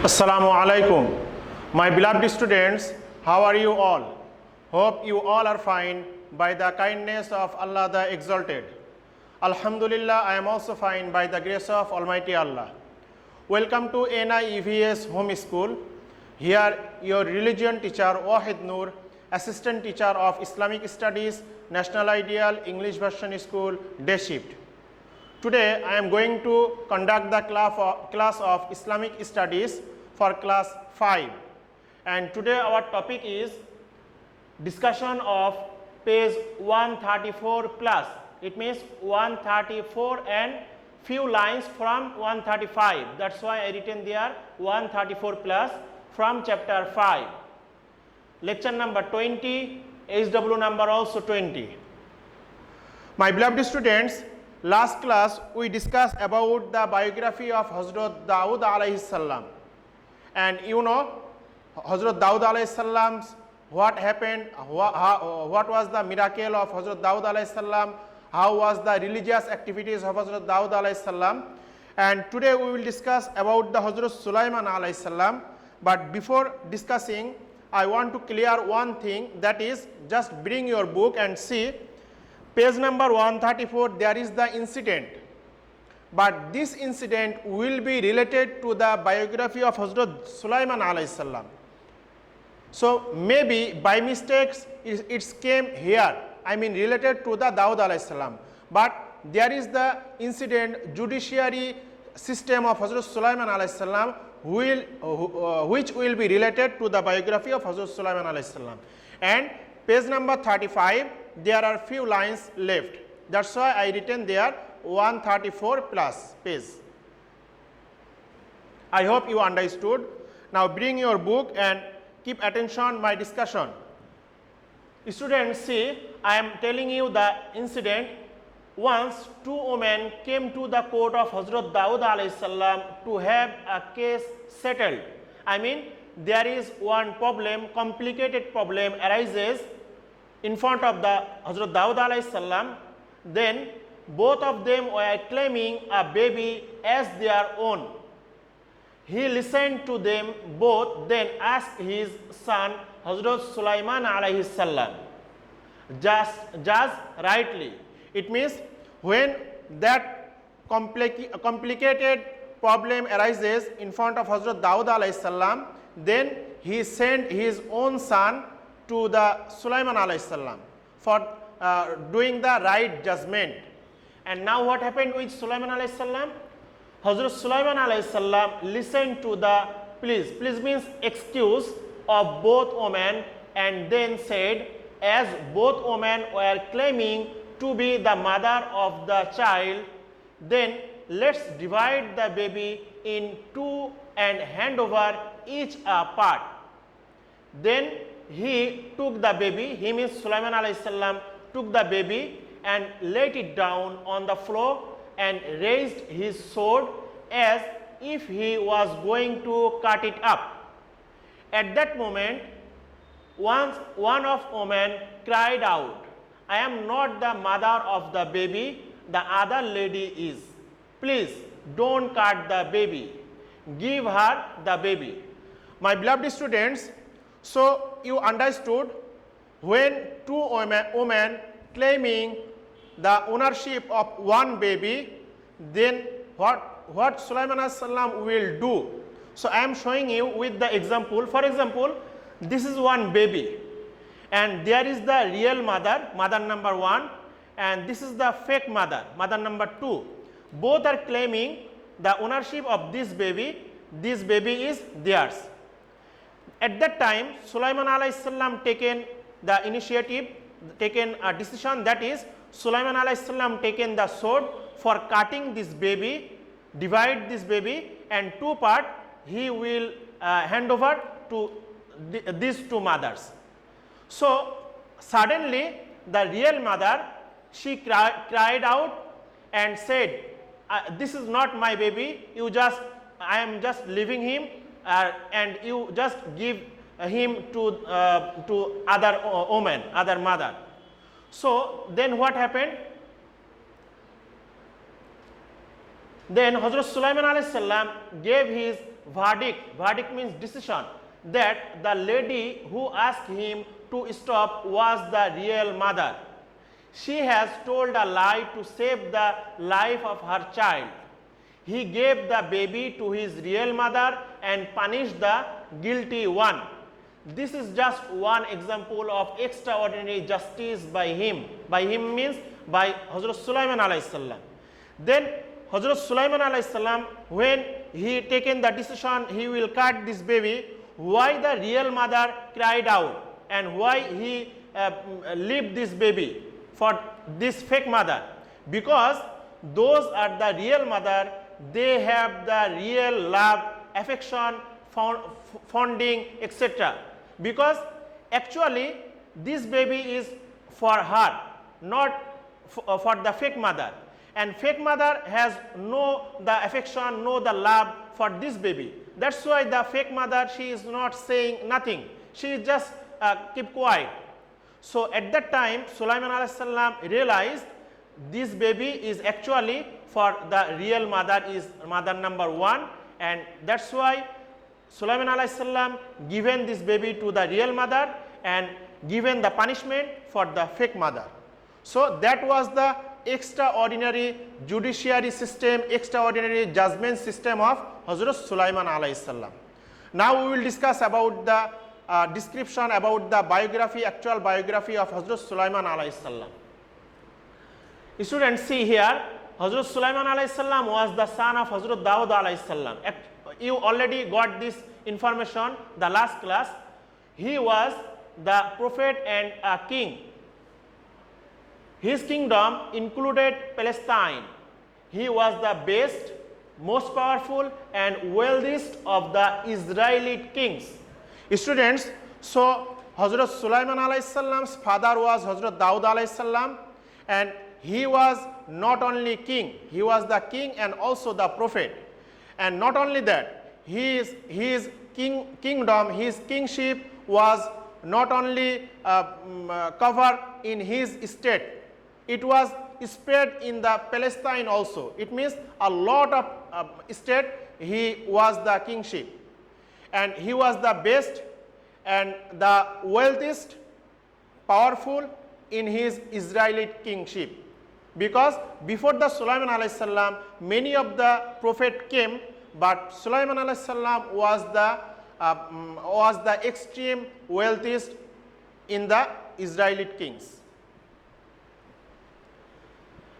Assalamu alaikum. My beloved students, how are you all? Hope you all are fine by the kindness of Allah the Exalted. Alhamdulillah, I am also fine by the grace of Almighty Allah. Welcome to NIEVS Home School. Here your religion teacher Wahid Noor, assistant teacher of Islamic Studies, National Ideal English Version School, Day Shift. Today I am going to conduct the class of Islamic Studies for class 5, and today our topic is discussion of page 134 plus. It means 134 and few lines from 135. That's why I written there 134 plus from chapter 5. Lecture number 20, HW number also 20. My beloved students, last class we discussed about the biography of Hazrat Dawood alayhi salam, and you know Hazrat Dawood alayhi salam's what happened, what was the miracle of Hazrat Dawood alayhi salam, how was the religious activities of Hazrat Dawood alayhi salam, and today we will discuss about the Hazrat Sulaiman alayhi salam. But before discussing, I want to clear one thing, that is just bring your book and see page number 134. There is the incident, but this incident will be related to the biography of Hazrat Sulaiman alayhi salam. So maybe by mistakes it came here, I mean related to the Dawood alayhi salam, but there is the incident judiciary system of Hazrat Sulaiman alayhi salam which will be related to the biography of Hazrat Sulaiman alayhi salam. And page number 35, there are few lines left. That's why I written there 134 plus page. I hope you understood. Now bring your book and keep attention my discussion. Students, see, I am telling you the incident. Once two women came to the court of Hazrat Dawood alayhi salam to have a case settled. I mean, there is one problem, complicated problem arises in front of the Hazrat Dawood alayhi salam. Then both of them were claiming a baby as their own. He listened to them both, then asked his son Hazrat Sulaiman alayhi salam, just rightly. It means when that complicated problem arises in front of Hazrat Dawood alayhi salam, then he sent his own son to the Sulaiman alayhi salam for doing the right judgment. And now what happened with Sulaiman alayhi salam? Hazrat Sulaiman alayhi salam listened to the pleas means excuse of both women, and then said, as both women were claiming to be the mother of the child, then let's divide the baby in two and hand over each a part. Then he took the baby, he means Sulaiman alayhi salam took the baby and laid it down on the floor and raised his sword as if he was going to cut it up. At that moment, one of women cried out, I am not the mother of the baby, the other lady is. Please don't cut the baby, give her the baby. My beloved students, so you understood, when two women claiming the ownership of one baby, then what Sulaiman alayhi salam will do. So I am showing you with the example. For example, this is one baby, and there is the real mother, mother number 1, and this is the fake mother, mother number 2. Both are claiming the ownership of this baby is theirs. At that time, Sulaiman alayhi salam taken the initiative, taken a decision, that is Sulaiman alayhi salam taken the sword for cutting this baby, divide this baby, and two part he will hand over to these two mothers. So suddenly the real mother, she cried out and said, this is not my baby, I am just leaving him and you just give him to other woman, other mother. So then what happened? Then Hazrat Sulaiman alayhi salam gave his verdict. Verdict means decision, that the lady who asked him to stop was the real mother. She has told a lie to save the life of her child. He gave the baby to his real mother and punished the guilty one. This is just one example of extraordinary justice by him. By him means by Hazrat Sulaiman alayhi salam. Then Hazrat Sulaiman alayhi salam, when he taken the decision he will cut this baby, why the real mother cried out and why he leave this baby for this fake mother? Because those are the real mother, they have the real love, affection, funding, etc. Because actually this baby is for her, not for the fake mother, and fake mother has no the affection, no the love for this baby. That's why the fake mother, she is not saying nothing, she just keep quiet. So at that time Sulaiman alayhi salam realized this baby is actually for the real mother, is mother number one, and that's why Sulaiman alayhi salam given this baby to the real mother and given the punishment for the fake mother. So that was the extraordinary judiciary system, extraordinary judgment system of Hazrat Sulaiman alayhi salam. Now we will discuss about the description about the biography, actual biography of Hazrat Sulaiman alayhi salam. Students, see here, Hazrat Sulaiman alayhi salam was the son of Hazrat Daud alayhi salam. You already got this information the last class. He was the prophet and a king. His kingdom included Palestine. He was the best, most powerful and wealthiest of the Israelite kings. Students, so Hazrat Sulaiman alayhi salam's father was Hazrat Daud alayhi salam, and he was not only king, he was the king and also the prophet. And not only that, his kingdom, his kingship was not only covered in his state, it was spread in the Palestine also. It means a lot of state he was the kingship, and he was the best and the wealthiest, powerful in his Israelite kingship. Because before the Sulaiman alayhi salam, many of the prophet came, but Sulaiman alayhi salam was the extreme wealthiest in the Israelite kings.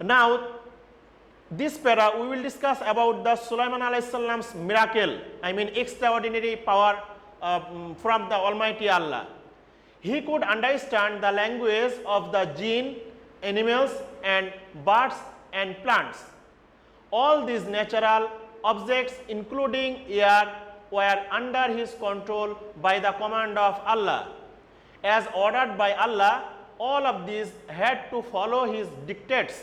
Now this para we will discuss about the Sulaiman alayhi salam's miracle, I mean extraordinary power from the Almighty Allah. He could understand the language of the jinn, animals and birds and plants. All these natural objects including air were under his control by the command of Allah. As ordered by Allah, all of these had to follow his dictates.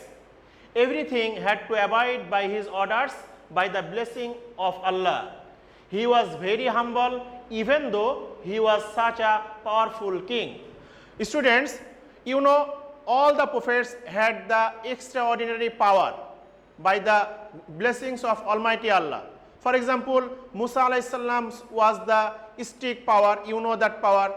Everything had to abide by his orders by the blessing of Allah. He was very humble even though he was such a powerful king. Students, you know all the prophets had the extraordinary power by the blessings of Almighty Allah. For example, Musa alayhi salam was the stick power, you know that power,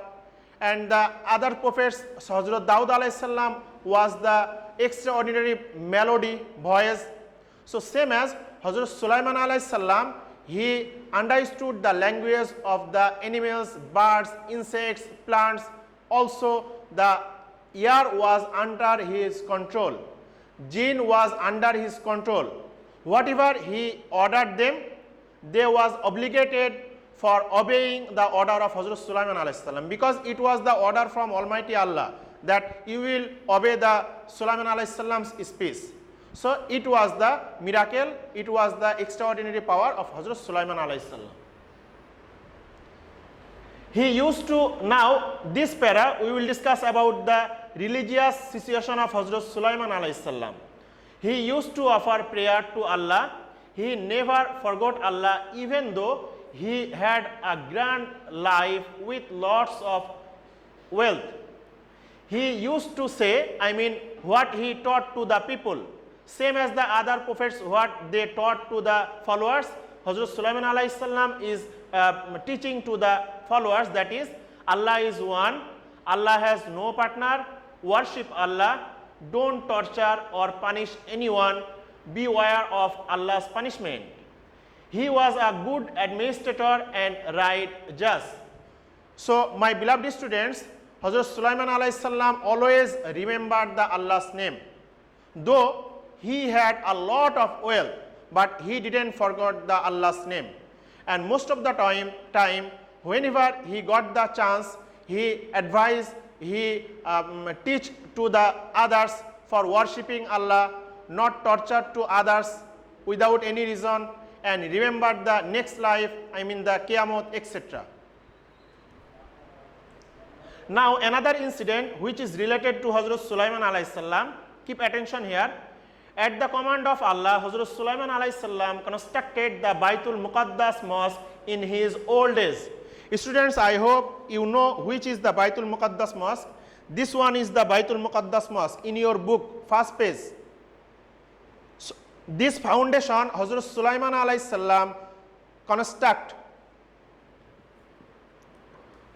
and the other prophets, Hazrat Daud alayhi salam was the extraordinary melody, voice. So same as Hazrat Sulaiman alayhi salam, he understood the language of the animals, birds, insects, plants. Also the air was under his control, jinn was under his control. Whatever he ordered them, they was obligated for obeying the order of Hazrat Sulaiman alayhi salam, because it was the order from Almighty Allah that you will obey the Sulaiman alayhi salam's speech. So it was the miracle, it was the extraordinary power of Hazrat Sulaiman alayhi salam. He used to, now this para we will discuss about the religious situation of Hazrat Sulaiman alayhi salam. He used to offer prayer to Allah. He never forgot Allah even though he had a grand life with lots of wealth. He used to say, I mean what he taught to the people, Same as the other prophets, what they taught to the followers, Hazrat Sulaiman alayhi salam is teaching to the followers, that is, Allah is one, Allah has no partner, worship Allah, don't torture or punish anyone, beware of Allah's punishment. He was a good administrator and right judge. So my beloved students, Hazrat Sulaiman alayhi salam always remembered the Allah's name. Though he had a lot of wealth, but he didn't forget the Allah's name. And most of the time whenever he got the chance, he advised, he teach to the others for worshipping Allah, not torture to others without any reason, and remember the next life, I mean the Qiyamah, etc. Now another incident which is related to Hazrat Sulaiman alayhi salam, keep attention here. At the command of Allah, Hazrat Sulaiman alayhi salam constructed the Baitul Muqaddas mosque in his old age. Students, I hope you know which is the Baitul Muqaddas mosque. This one is the Baitul Muqaddas mosque in your book, first page. So, this foundation Hazrat Sulaiman alayhi salam construct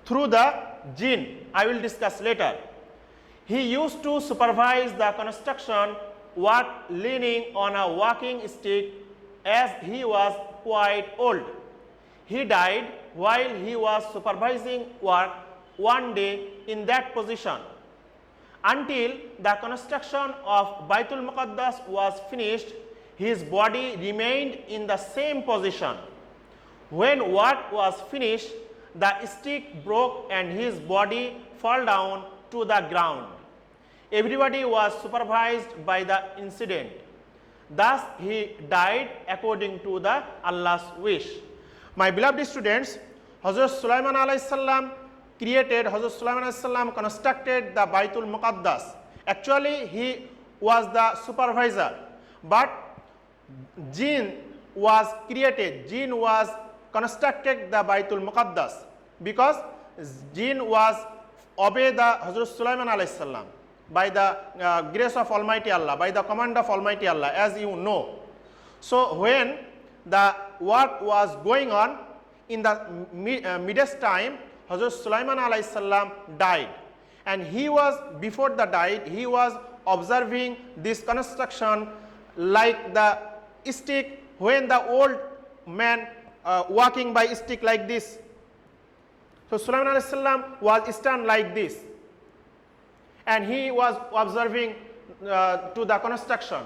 through the jinn. I will discuss later. He used to supervise the construction work leaning on a walking stick as he was quite old. He died while he was supervising work one day in that position. Until the construction of Baitul Muqaddas was finished, his body remained in the same position. When work was finished, the stick broke and his body fell down to the ground. Everybody was supervised by the incident. Thus he died according to the Allah's wish. My beloved students, Hazrat Sulaiman alayhi salam constructed the Baitul Muqaddas. Actually he was the supervisor, but jinn was constructed the Baitul Muqaddas because jinn was obey the Hazrat Sulaiman alayhi salam by the grace of Almighty Allah, by the command of Almighty Allah, as you know. So when the work was going on, in the midst time, Hazrat Sulaiman alayhi salam died, and he was, before the died, he was observing this construction like the stick, when the old man walking by stick like this. So Sulaiman alayhi salam was stand like this, and he was observing to the construction.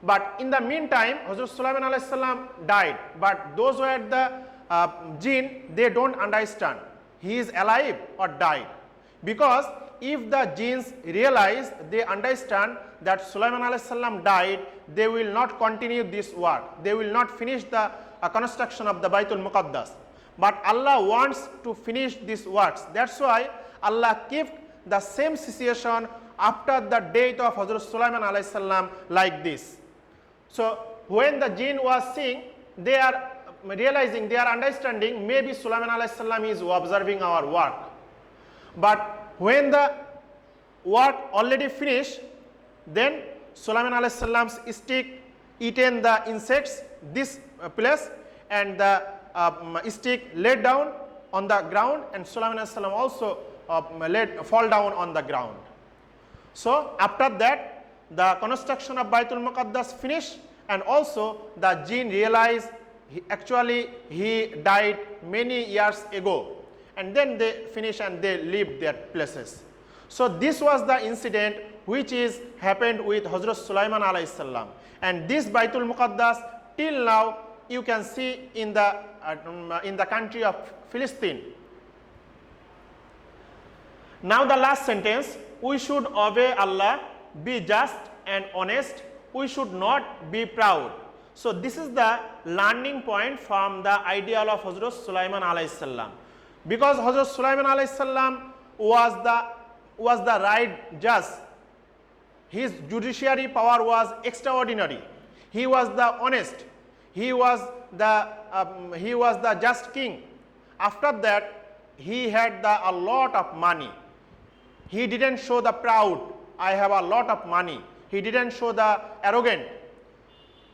But in the meantime, Hazrat Sulaiman alayhi salam died, but those who had the jinn, they don't understand he is alive or died, because if the jinns realize, they understand that Sulaiman alayhi salam died, they will not continue this work, they will not finish the construction of the Baitul Muqaddas. But Allah wants to finish these works. That's why Allah kept the same situation after the death of Hazrat Sulaiman alayhi salam like this. So when the jinn was seeing, they are realizing, they are understanding, maybe Sulaiman alayhi salam is observing our work. But when the work already finished, then Sulaiman alayhi salam's stick eaten the insects, this place, and the stick laid down on the ground, and Sulaiman alayhi salam also fall down on the ground. So after that, the construction of Baitul Muqaddas finished, and also the jinn realized he died many years ago, and then they finish and they leave their places. So this was the incident which is happened with Hazrat Sulaiman alayhi salam, and this Baitul Muqaddas till now you can see in the country of Philistine. Now the last sentence, we should obey Allah, be just and honest, we should not be proud. So this is the learning point from the ideal of Hazrat Sulaiman alayhi salam, because Hazrat Sulaiman alayhi salam was the right judge. His judiciary power was extraordinary. He was the honest. He was the just king. After that, he had a lot of money. He didn't show the proud, I have a lot of money, He didn't show the arrogant.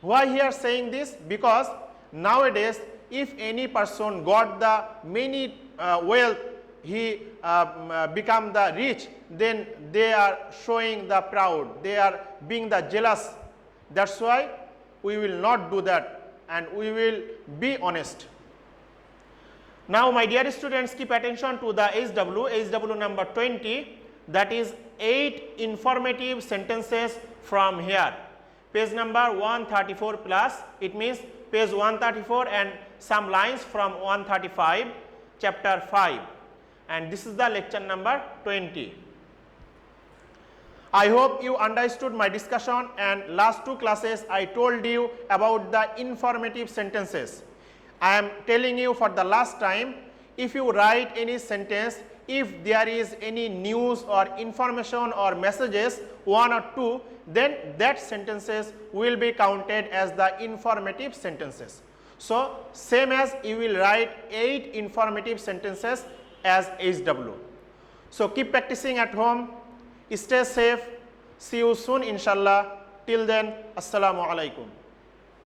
Why he are saying this? Because nowadays, if any person got the many wealth, he become the rich, then they are showing the proud, they are being the jealous. That's why we will not do that and we will be honest. Now my dear students, keep attention to the HW number 20, that is 8 informative sentences from here. Page number 134 plus, it means page 134 and some lines from 135, chapter 5, and this is the lecture number 20. I hope you understood my discussion, and last 2 classes I told you about the informative sentences. I am telling you for the last time, if you write any sentence, if there is any news or information or messages 1 or 2, then that sentences will be counted as the informative sentences. So same as you will write 8 informative sentences as HW. So keep practicing at home, stay safe, see you soon inshallah. Till then, assalamu alaikum.